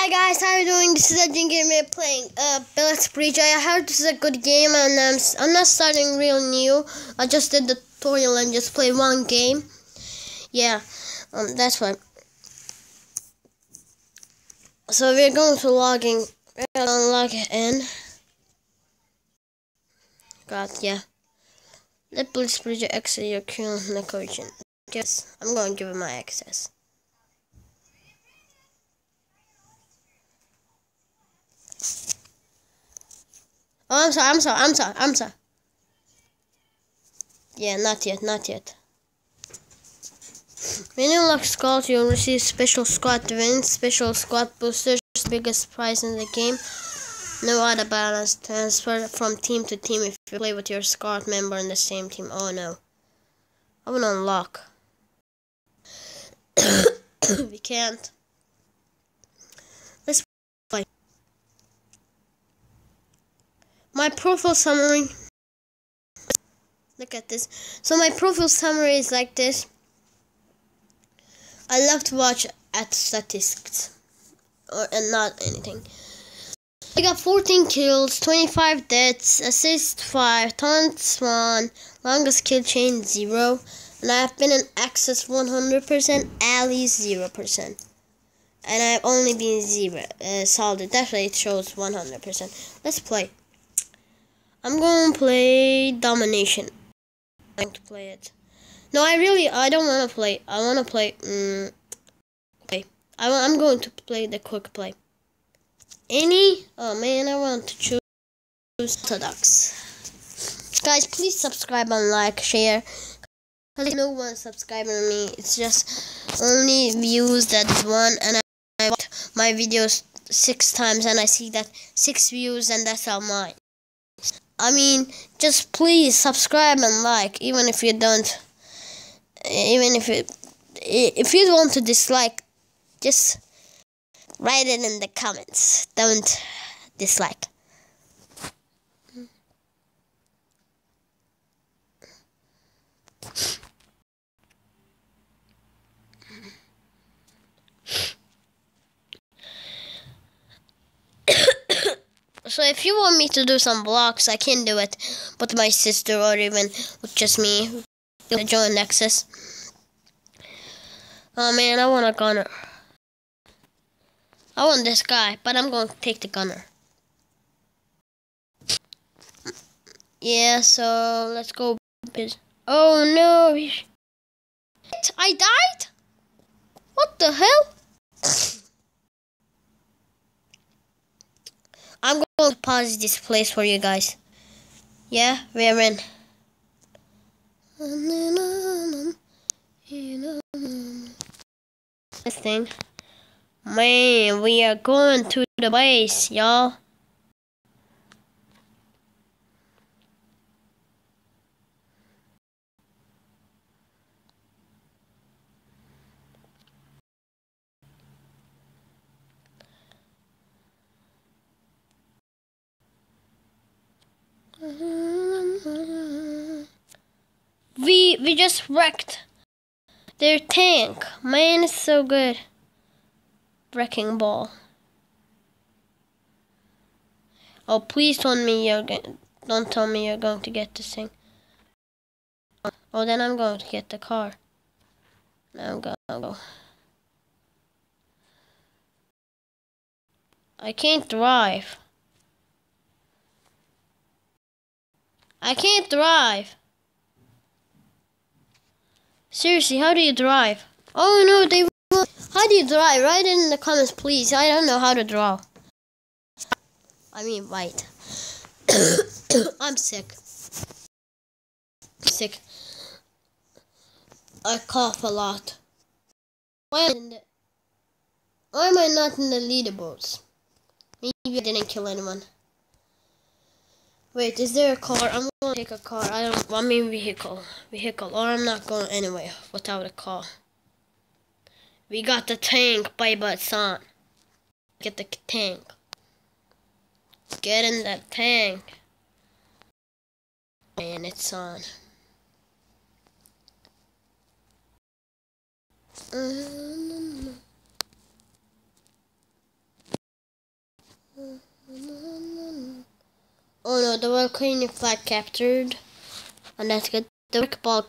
Hi guys, how are you doing? This is a gamer playing Blitz. I heard this is a good game, and I'm not starting real new. I just did the tutorial and just played one game. Yeah, that's why. So we're going to log in. God, yeah. Let Blitz exit your current location. Yes, I'm going to give it my access. Oh, I'm sorry. Yeah, not yet. When you unlock squad, you'll receive special squad wins, special squad boosters, biggest prize in the game. No other balance transfer from team to team if you play with your squad member in the same team. Oh no. I want to unlock. We can't. Let's play. My profile summary. Look at this. So my profile summary is like this. I love to watch at statistics. And not anything. I got 14 kills, 25 deaths, assist 5, taunts 1, longest kill chain 0, and I have been in access 100%, allies 0%. And I've only been 0, solid. That's why it shows 100%. Let's play. I'm going to play domination. I'm going to play it. No, I don't want to play. I want to play, okay. I'm going to play the quick play. Oh man, I want to choose Orthodox. Guys, please subscribe and like, share. Because no one subscribing to me. It's just only views that's one, and I watch my videos 6 times and I see that 6 views and that's all mine. I mean, just please subscribe and like, even if you don't. If you want to dislike, just write it in the comments. Don't dislike. So if you want me to do some vlogs, I can do it with my sister or even with just me. Join Nexus. Oh man, I want a gunner. I want this guy, but I'm going to take the gunner. Yeah, so let's go. Oh no! I died? What the hell? I'm going to pause this place for you guys. Yeah, we're in. This thing. Man, we are going to the base, y'all. We just wrecked their tank. Man, it's so good. Wrecking ball. Oh, please don't tell me you're going to get this thing. Oh, then I'm going to get the car. Now I'm gonna go. I can't drive. Seriously, how do you drive? Oh no, they won't. How do you drive? Write it in the comments, please. I don't know how to draw. I mean, write. I'm sick. I cough a lot. Why am I not in the leaderboards? Maybe I didn't kill anyone. Wait, is there a car? I'm going to take a car. I mean vehicle, or I'm not going anywhere without a car. We got the tank, baby, it's on. Get the tank. Get in that tank. And it's on. Oh no, the volcano flag captured. And that's good. The wreck ball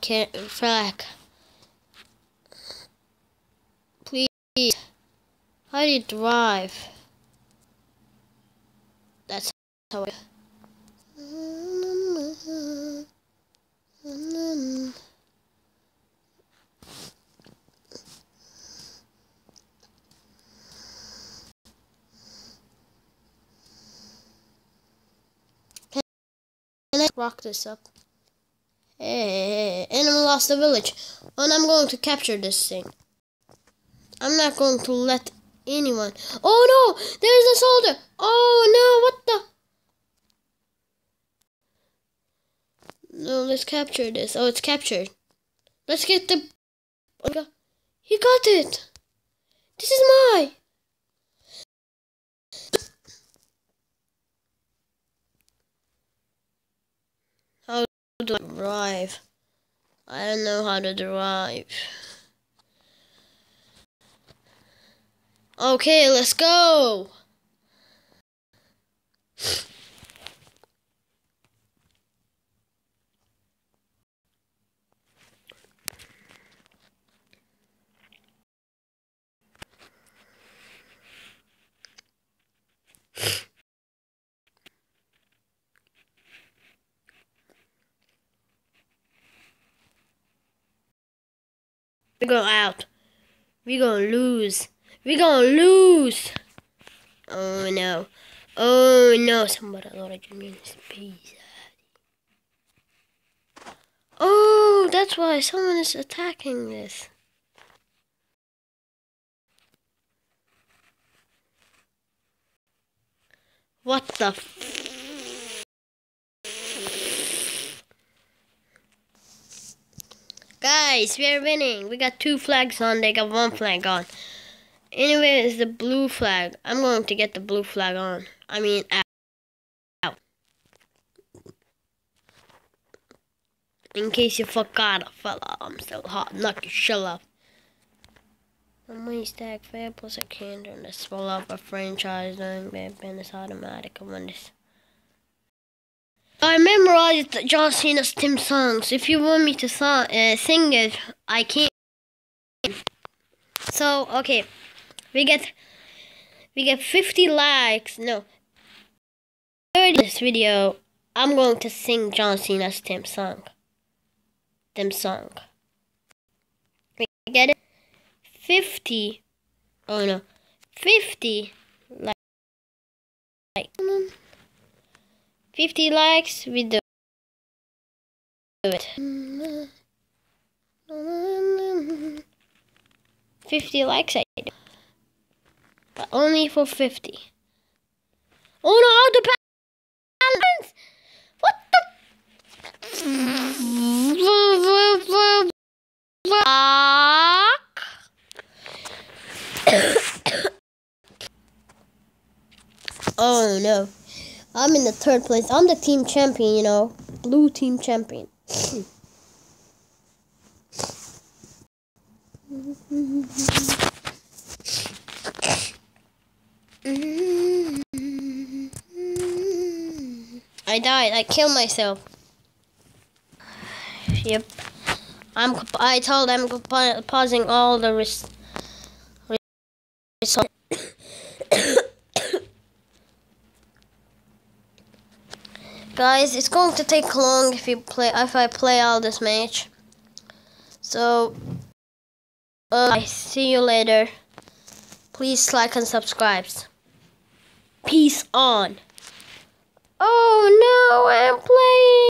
flag. Please. How do you drive? That's how I... Can I rock this up? Hey, enemy lost the village. And I'm going to capture this thing. I'm not going to let anyone... Oh no! There's a soldier! Oh no, what the... No, let's capture this. Oh, it's captured. Let's get the... Oh, God. He got it! This is mine! How do I drive? I don't know how to drive. Okay, let's go! We go out. We gonna lose. We gonna lose. Oh no. Oh no. Somebody ordered me this pizza. Oh, that's why someone is attacking this. What the Guys, we are winning. We got 2 flags on. They got 1 flag on. Anyway, it's the blue flag. I'm going to get the blue flag on. I mean, out. In case you forgot, fella. I'm so hot. Knock your shell off. A money stack fair plus a candle. And a swell up a franchise. Doing bad business automatic. I won this. I memorized John Cena's theme songs. If you want me to sing it, I can. So okay, we get 50 likes. No, 30 this video. I'm going to sing John Cena's theme song. We get it? 50. Oh no, 50 like. 50 likes, we do it. 50 likes I do. But only for 50. Oh no, all the balance! What the Oh no. I'm in the 3rd place. I'm the team champion, you know. Blue team champion. I died. I killed myself. Yep. I told them pausing all the results. Guys, it's going to take long if I play all this match. So, I see you later. Please like and subscribe. Peace on. Oh no, I'm playing.